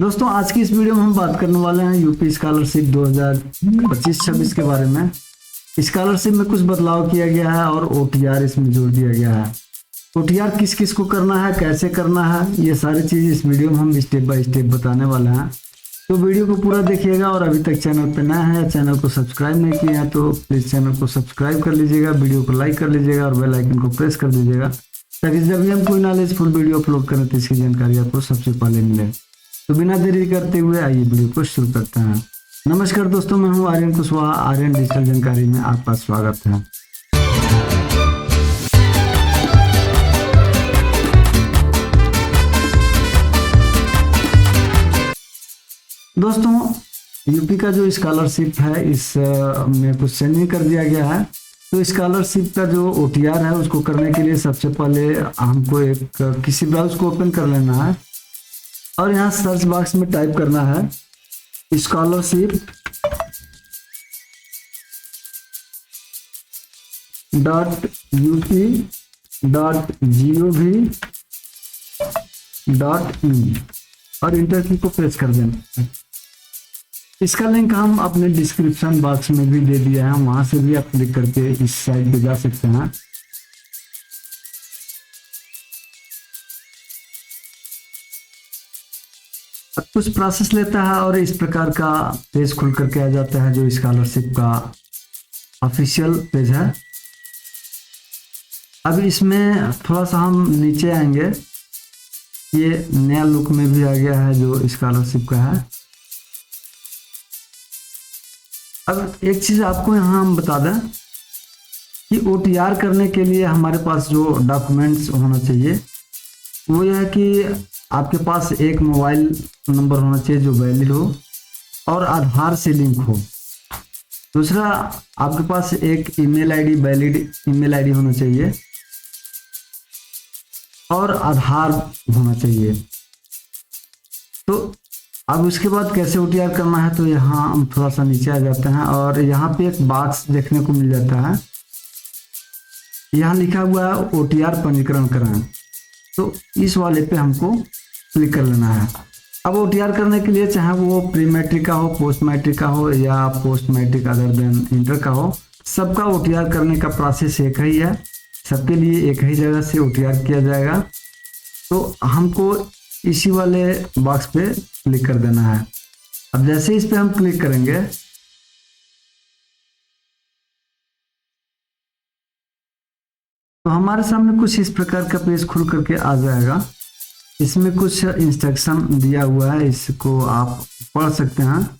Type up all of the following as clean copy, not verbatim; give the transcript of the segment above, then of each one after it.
दोस्तों आज की इस वीडियो में हम बात करने वाले हैं यूपी स्कॉलरशिप 2025-26 के बारे में। स्कॉलरशिप में कुछ बदलाव किया गया है और ओटीआर इसमें जोड़ दिया गया है। ओटीआर किस किस को करना है, कैसे करना है, ये सारी चीज़ इस वीडियो में हम स्टेप बाय स्टेप बताने वाले हैं। तो वीडियो को पूरा देखिएगा और अभी तक चैनल पर नया है, चैनल को सब्सक्राइब नहीं किया है तो प्लीज़ चैनल को सब्सक्राइब कर लीजिएगा, वीडियो को लाइक कर लीजिएगा और बेल आइकन को प्रेस कर दीजिएगा ताकि जब भी हम कोई नॉलेजफुल वीडियो अपलोड करें तो इसकी जानकारी आपको सबसे पहले मिले। तो बिना देरी करते हुए आइए वीडियो को शुरू करते हैं। नमस्कार दोस्तों, मैं हूं आर्यन कुशवाहा। आर्यन डिजिटल जानकारी में आपका स्वागत है। दोस्तों यूपी का जो स्कॉलरशिप है इसमें कुछ चेंजिंग कर दिया गया है। तो स्कॉलरशिप का जो ओटीआर है उसको करने के लिए सबसे पहले हमको एक किसी ब्राउज़र को ओपन कर लेना है और यहाँ सर्च बॉक्स में टाइप करना है स्कॉलरशिप .up.gov.in और इंटर की को प्रेस कर देना। इसका लिंक हम अपने डिस्क्रिप्शन बॉक्स में भी दे दिया है, वहां से भी आप क्लिक करके इस साइट पे जा सकते हैं। कुछ प्रोसेस लेता है और इस प्रकार का पेज खुल करके आ जाता है जो स्कॉलरशिप का ऑफिशियल पेज है। अब इसमें थोड़ा सा हम नीचे आएंगे, ये नया लुक में भी आ गया है जो स्कॉलरशिप का है। अब एक चीज़ आपको यहाँ हम बता दें कि ओटीआर करने के लिए हमारे पास जो डॉक्यूमेंट्स होना चाहिए वो यह है कि आपके पास एक मोबाइल नंबर होना चाहिए जो वैलिड हो और आधार से लिंक हो। दूसरा, आपके पास एक email ID, valid email ID होना चाहिए और आधार होना चाहिए। तो अब उसके बाद कैसे ओटीआर करना है, तो यहाँ हम थोड़ा सा नीचे आ जाते हैं और यहाँ पे एक बॉक्स देखने को मिल जाता है। यहाँ लिखा हुआ है ओटीआर पंजीकरण कराएं, तो इस वाले पे हमको क्लिक कर लेना है। अब ओटीआर करने के लिए चाहे वो प्री मैट्रिक का हो, पोस्ट मैट्रिक का हो या post matric other than inter का हो, सबका ओटीआर करने का प्रोसेस एक ही है। सबके लिए एक ही जगह से ओटीआर किया जाएगा। तो हमको इसी वाले बॉक्स पे क्लिक कर देना है। अब जैसे इस पे हम क्लिक करेंगे तो हमारे सामने कुछ इस प्रकार का पेज खुल करके आ जाएगा। इसमें कुछ इंस्ट्रक्शन दिया हुआ है, इसको आप पढ़ सकते हैं।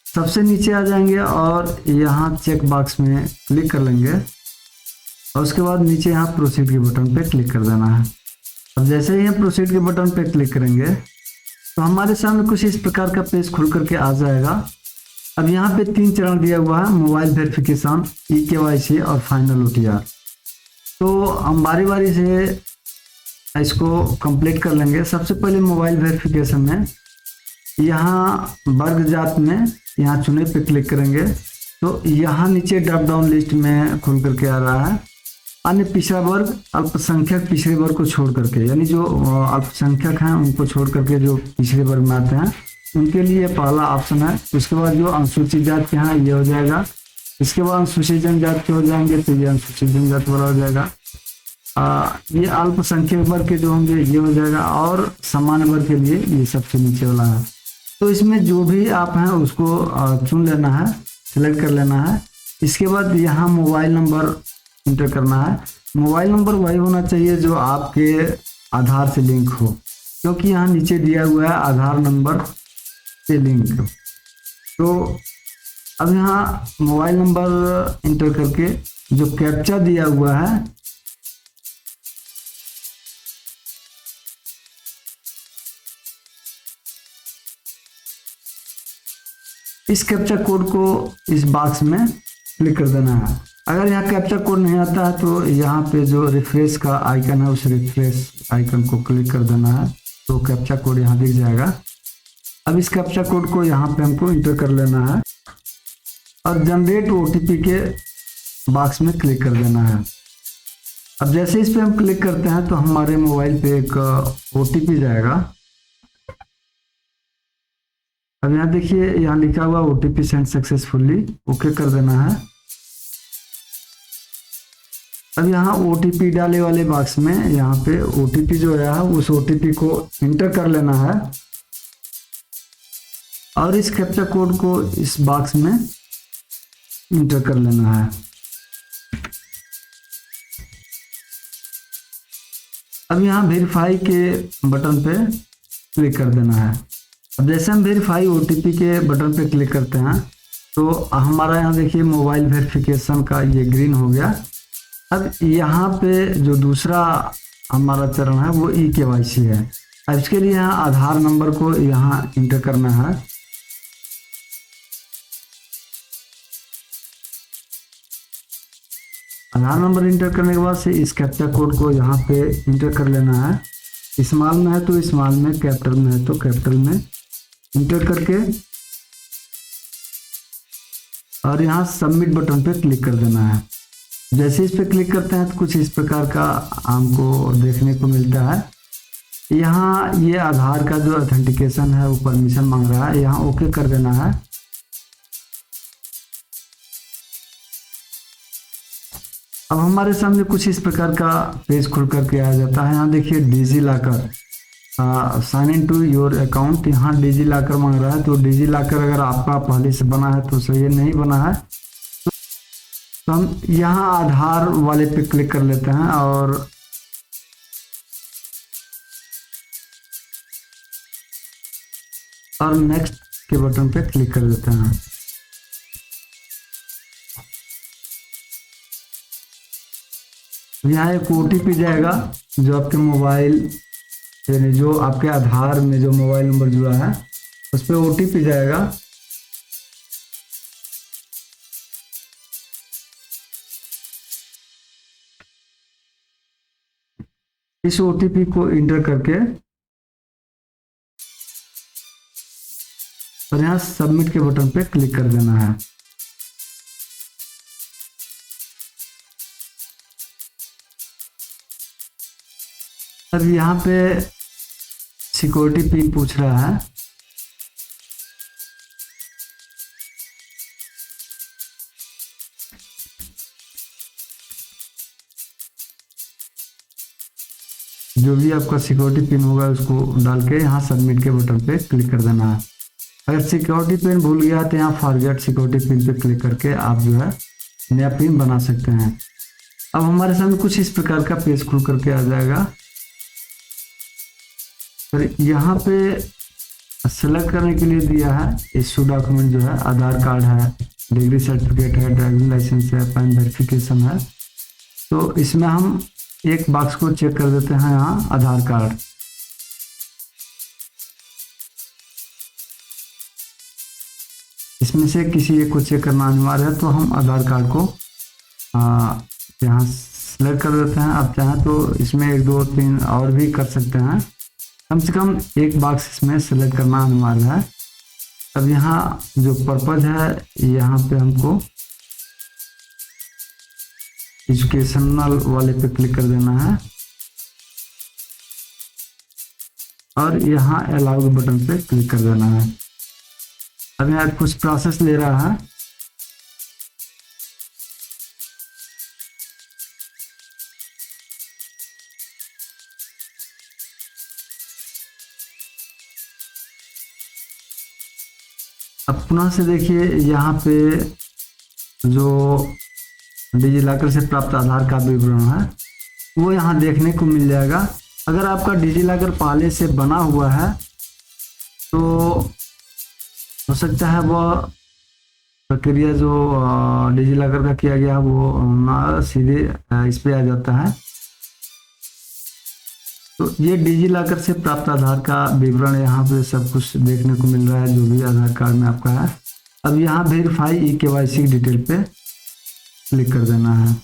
सबसे नीचे आ जाएंगे और यहाँ चेक बॉक्स में क्लिक कर लेंगे और उसके बाद नीचे यहाँ प्रोसीड के बटन पे क्लिक कर देना है। अब जैसे ही हम प्रोसीड के बटन पे क्लिक करेंगे तो हमारे सामने कुछ इस प्रकार का पेज खुल करके आ जाएगा। अब यहाँ पे 3 चरण दिया हुआ है, मोबाइल वेरिफिकेशन, ई-केवाईसी और फाइनल ओटीआर। तो हम बारी बारी से इसको कंप्लीट कर लेंगे। सबसे पहले मोबाइल वेरिफिकेशन में यहाँ वर्ग जात में यहाँ चुने पे क्लिक करेंगे तो यहाँ नीचे ड्रॉप डाउन लिस्ट में खुल करके आ रहा है अन्य पिछड़ा वर्ग, अल्पसंख्यक पिछड़े वर्ग को छोड़ करके, यानी जो अल्पसंख्यक हैं उनको छोड़ करके जो पिछड़े वर्ग में आते हैं उनके लिए पहला ऑप्शन है। उसके बाद जो अनुसूचित जात के हैं ये हो जाएगा। इसके बाद अनुसूचित जनजाति के हो जाएंगे तो ये अनुसूचित जनजाति वाला हो जाएगा। ये अल्पसंख्यक वर्ग के जो होंगे ये हो जाएगा और सामान्य वर्ग के लिए ये सबसे नीचे वाला है। तो इसमें जो भी आप हैं उसको चुन लेना है, सिलेक्ट कर लेना है। इसके बाद यहाँ मोबाइल नंबर इंटर करना है। मोबाइल नंबर वही होना चाहिए जो आपके आधार से लिंक हो, क्योंकि यहाँ नीचे दिया हुआ है आधार नंबर से लिंक। तो अब यहाँ मोबाइल नंबर इंटर करके जो कैप्चा दिया हुआ है इस कैप्चा कोड को इस बॉक्स में क्लिक कर देना है। अगर यहाँ कैप्चा कोड नहीं आता है तो यहाँ पे जो रिफ्रेश का आइकन है उस रिफ्रेश आइकन को क्लिक कर देना है, तो कैप्चा कोड यहाँ दिख जाएगा। अब इस कैप्चा कोड को यहाँ पे हमको इंटर कर लेना है और जनरेट ओटीपी के बॉक्स में क्लिक कर देना है। अब जैसे इस पे हम क्लिक करते हैं तो हमारे मोबाइल पे एक ओटीपी जाएगा। अब यहाँ देखिए, यहाँ लिखा हुआ ओटीपी सेंड सक्सेसफुली, ओके कर देना है। अब यहाँ ओटीपी डाले वाले बॉक्स में यहाँ पे ओटीपी जो है उस ओटीपी को इंटर कर लेना है और इस कैप्चा कोड को इस बॉक्स में इंटर कर लेना है। अब यहाँ वेरीफाई के बटन पे क्लिक कर देना है। अब जैसे हम वेरीफाई ओटीपी के बटन पे क्लिक करते हैं तो हमारा यहाँ देखिए मोबाइल वेरिफिकेशन का ये ग्रीन हो गया। अब यहाँ पे जो दूसरा हमारा चरण है वो eKYC है। अब इसके लिए यहाँ आधार नंबर को यहाँ इंटर करना है। आधार नंबर इंटर करने के बाद से इस कैप्चा कोड को यहाँ पे इंटर कर लेना है। स्मॉल में है तो स्मॉल में, कैपिटल में है तो कैपिटल में इंटर करके और यहाँ सबमिट बटन पे क्लिक कर देना है। जैसे इस पे क्लिक करते हैं तो कुछ इस प्रकार का हमको देखने को मिलता है। यहाँ ये आधार का जो ऑथेंटिकेशन है वो परमिशन मांग रहा है, यहाँ ओके कर देना है। अब हमारे सामने कुछ इस प्रकार का पेज खुल करके आ जाता है। यहाँ देखिए DigiLocker, sign in to your account, यहाँ डिजी लॉकर मांग रहा है। तो डिजी लॉकर अगर आपका पहले से बना है तो सही है, नहीं बना है तो हम यहाँ आधार वाले पे क्लिक कर लेते हैं और नेक्स्ट के बटन पे क्लिक कर देते हैं। यहाँ एक ओटीपी जाएगा जो आपके मोबाइल यानी जो आपके आधार में जो मोबाइल नंबर जुड़ा है उस पर ओटीपी जाएगा। इस ओटीपी को इंटर करके और यहाँ सबमिट के बटन पे क्लिक कर देना है। अब यहाँ पे सिक्योरिटी पिन पूछ रहा है। जो भी आपका सिक्योरिटी पिन होगा उसको डाल के यहाँ सबमिट के बटन पे क्लिक कर देना है। अगर सिक्योरिटी पिन भूल गया तो यहाँ फॉरगेट सिक्योरिटी पिन पे क्लिक करके आप जो है नया पिन बना सकते हैं। अब हमारे सामने कुछ इस प्रकार का पेज खुल करके आ जाएगा। फिर यहाँ पे सेलेक्ट करने के लिए दिया है इशू डॉक्यूमेंट जो है आधार कार्ड है, डिग्री सर्टिफिकेट है, ड्राइविंग लाइसेंस है, पैन वेरिफिकेशन है। तो इसमें हम एक बॉक्स को चेक कर देते हैं, यहाँ आधार कार्ड। इसमें से किसी एक को चेक करना अनिवार्य है तो हम आधार कार्ड को यहाँ सेलेक्ट कर देते हैं। आप चाहें तो इसमें 1 2 3 और भी कर सकते हैं, कम से कम एक बॉक्स इसमें सेलेक्ट करना अनिवार्य है। अब यहाँ जो पर्पज है यहाँ पे हमको एजुकेशनल वाले पे क्लिक कर देना है और यहाँ अलाउ बटन पे क्लिक कर देना है। अब यहाँ कुछ प्रोसेस ले रहा है। अब पुनः से देखिए यहाँ पे जो डिजिलॉकर से प्राप्त आधार का विवरण है वो यहाँ देखने को मिल जाएगा। अगर आपका डिजिलॉकर पहले से बना हुआ है तो हो सकता है वह प्रक्रिया जो डिजिलॉकर का किया गया वो ना सीधे इस पे आ जाता है। तो ये डिजिलॉकर से प्राप्त आधार का विवरण यहाँ पे सब कुछ देखने को मिल रहा है जो भी आधार कार्ड में आपका है। अब यहाँ वेरीफाई eKYC डिटेल पे क्लिक कर देना है।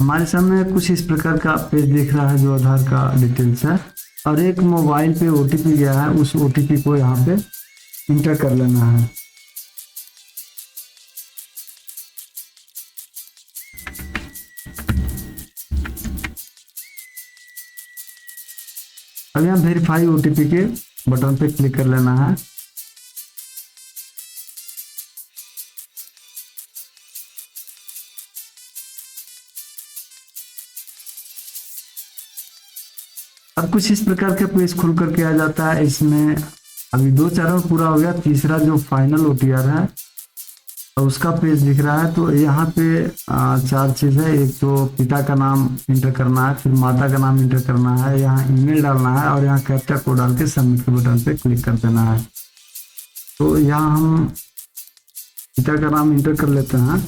हमारे सामने कुछ इस प्रकार का पेज दिख रहा है जो आधार का डिटेल्स है, और एक मोबाइल पे ओटीपी गया है, उस ओटीपी को यहाँ पे इंटर कर लेना है। अब यहाँ वेरीफाई ओटीपी के बटन पे क्लिक कर लेना है। अब कुछ इस प्रकार का पेज खुल करके आ जाता है। इसमें अभी 2 चरण पूरा हो गया, तीसरा जो फाइनल ओटीआर है तो उसका पेज दिख रहा है। तो यहाँ पे 4 चीज है। एक तो पिता का नाम इंटर करना है, फिर माता का नाम इंटर करना है, यहाँ ईमेल डालना है, और यहाँ कैप्चा कोड डाल के सबमिट के बटन पे क्लिक कर देना है। तो यहाँ हम पिता का नाम इंटर कर लेते हैं,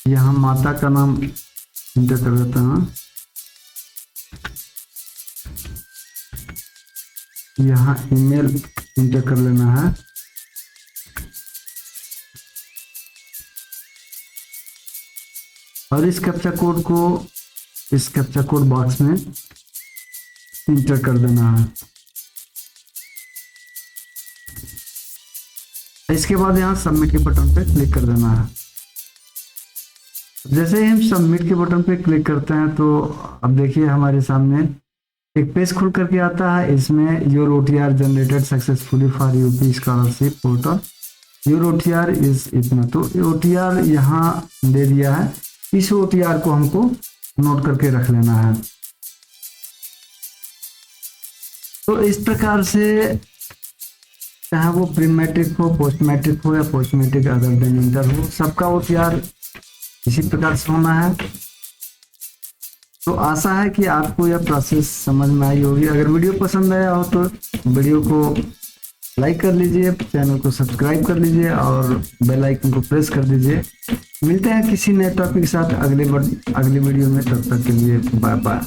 यहाँ माता का नाम इंटर कर लेते हैं, यहाँ ईमेल इंटर कर लेना है, और इस कैप्चा कोड को इस कैप्चा कोड बॉक्स में इंटर कर देना है। इसके बाद यहाँ सबमिट के बटन पे क्लिक कर देना है। जैसे ही हम सबमिट के बटन पे क्लिक करते हैं तो अब देखिए हमारे सामने एक पेज खुल करके आता है। इसमें your OTR generated successfully for UP scholarship portal, your OTR is इतना। तो ओटीआर यहाँ दे दिया है, इस ओटीआर को हमको नोट करके रख लेना है। तो इस प्रकार से चाहे वो प्री मैट्रिक हो, पोस्ट मैट्रिक हो, या post matric other than inter हो, सबका ओटीआर इसी प्रकार से होना है। तो आशा है कि आपको यह प्रोसेस समझ में आई होगी। अगर वीडियो पसंद आया हो तो वीडियो को लाइक कर लीजिए, चैनल को सब्सक्राइब कर लीजिए और बेल आइकन को प्रेस कर दीजिए। मिलते हैं किसी नए टॉपिक के साथ अगले वीडियो में, तब तक के लिए बाय बाय।